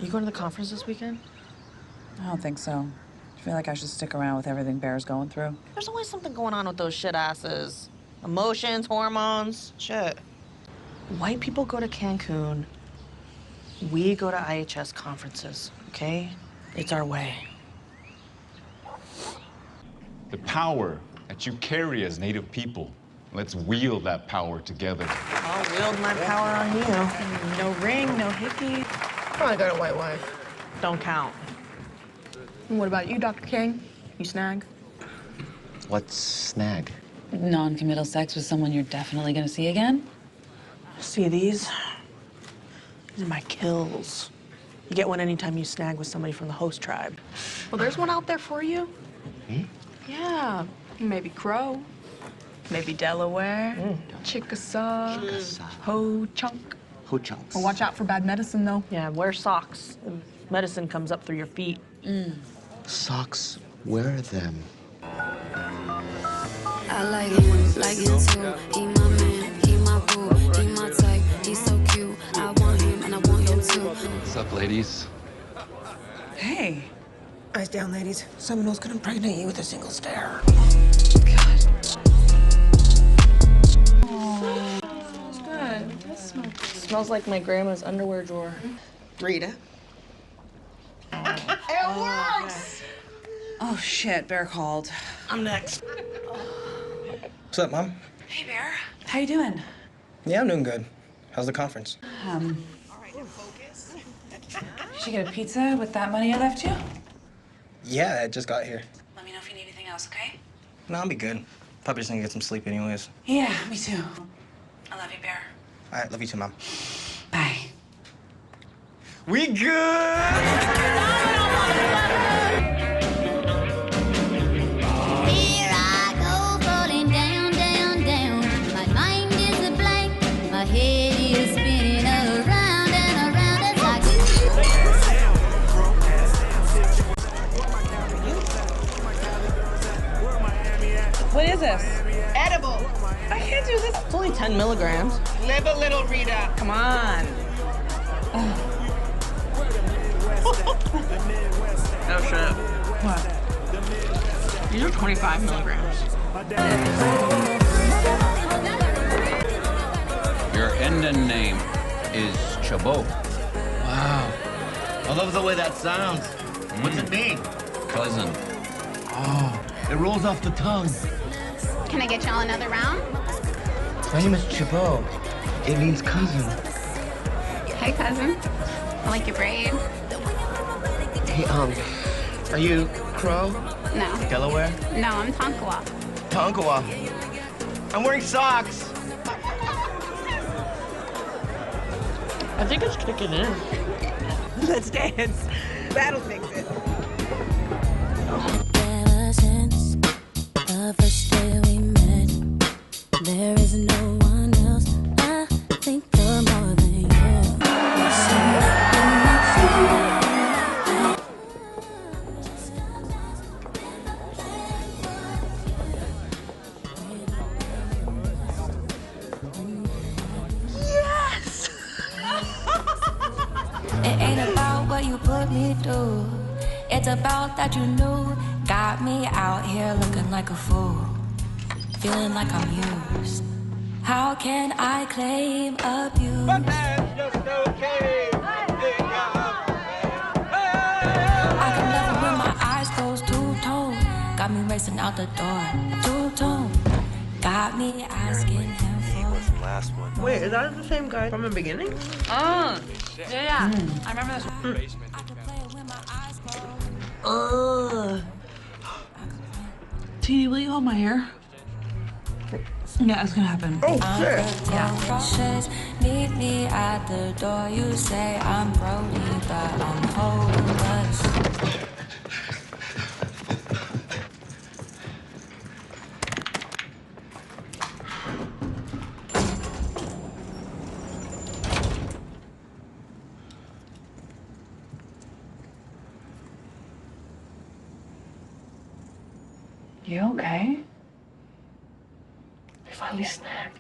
You going to the conference this weekend? I don't think so. I feel like I should stick around with everything Bear's going through. There's always something going on with those shit asses. Emotions, hormones, shit. White people go to Cancun. We go to IHS conferences, okay? It's our way. The power that you carry as Native people, let's wield that power together. I'll wield my power on you. No ring, no hickey. Probably got a white wife. Don't count. And what about you, Dr. King? You snag? What's snag? Non-committal sex with someone you're definitely gonna see again? See these? These are my kills. You get one anytime you snag with somebody from the host tribe. Well, there's one out there for you. Hmm? Yeah, maybe Crow, maybe Delaware, Chickasaw, Ho-Chunk. Ho-Chunks. Well, watch out for bad medicine, though. Yeah, wear socks. Medicine comes up through your feet. Socks, wear them. I like him too. He my man, he my boo, he my type, he's so cute. I want him and I want him too. What's up, ladies? Hey. Eyes down, ladies. Seminoles could impregnate you with a single stare. God. Smells good. It does smell good. Smells like my grandma's underwear drawer. Rita. It works! Oh, shit, Bear called. I'm next. What's up, Mom? Hey, Bear. How you doing? Yeah, I'm doing good. How's the conference? You should get a pizza with that money I left you. Yeah, I just got here. Let me know if you need anything else, okay? No, I'll be good. Probably just gonna get some sleep anyways. Yeah, me too. I love you, Bear. All right, love you too, Mom. Bye. We good? Here I go, falling down, down, down. My mind is a blank, my head is spinning around and around as I What is this? Edible. I can't do this. It's only 10 milligrams. Live a little, Rita. Come on. Oh, shit. What? These are 25 milligrams. Your Indian name is Chabot. Wow. I love the way that sounds. What's it mean? Cousin. Oh, it rolls off the tongue. Can I get y'all another round? My name is Chabot. It means cousin. Hey, cousin. I like your braid. Hey, are you Crow? No. Delaware? No, I'm Tonkawa. Tonkawa. I'm wearing socks. I think it's kicking in. Let's dance. That'll fix it. Ever since the first day we met, there is no one else I think of more than you. Yes! It ain't about what you put me through. It's about that you knew. Got me out here looking like a fool. Feeling like I'm used. How can I claim abuse? But that's just okay. I can never with my eyes closed, two-tone. Got me racing out the door, two-tone. Got me asking him for. Last one. Wait, is that the same guy from the beginning? Oh, yeah. I remember this. I can play it with my eyes closed. Teeny, will you hold my hair? Yeah, it's gonna happen. Oh, shit. Crushes, meet me at the door. You say I'm Brody, but I'm hopeless. You okay? We finally snagged.